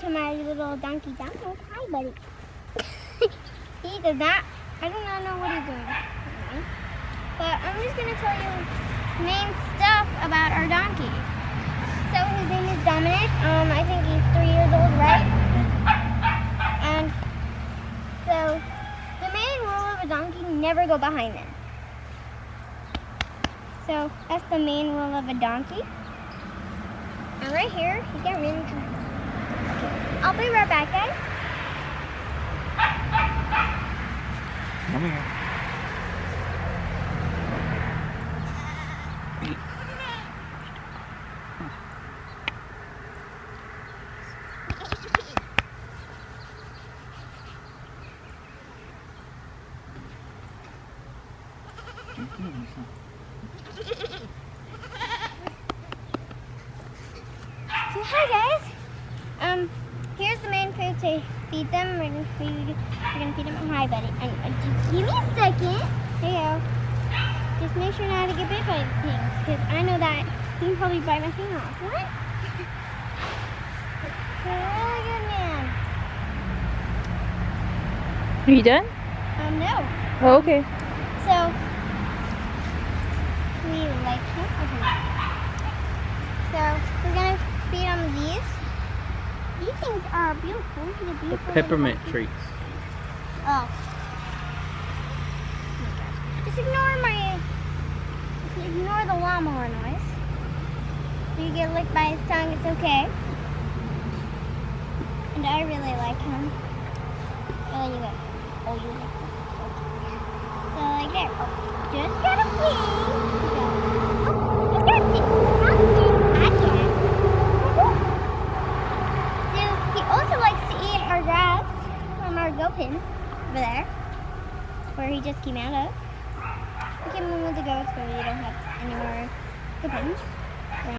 to my little donkey Dominik. Hi, buddy. He does not. I do not know what he's doing. But I'm just going to tell you main stuff about our donkey. So his name is Dominik. I think he's 3 years old, right? And so the main rule of a donkey, never go behind them. So that's the main rule of a donkey. And right here, you get really confused. Okay, I'll be right back, guys. Come here. So hi guys. Here's the main food to feed them. We're gonna feed them. Hi, buddy. Just give me a second. Here you go. Just make sure not to get bit by things, because I know that you can probably bite my finger off. What? You're a really good man. Are you done? No. Oh, okay. So we like him. Okay. So we're gonna feed them these. These things are beautiful. They're The beautiful. peppermint treats. Oh. Just ignore the lawnmower noise. If you get licked by his tongue, it's okay. And I really like him. Oh, you got. Oh, you like him. So like there. Oh, just gotta pee. Oh, you got it. I can. So he also likes to eat our grass from our goat pen over there, where he just came out of. We came in with the goats, but we don't have any more goat pens.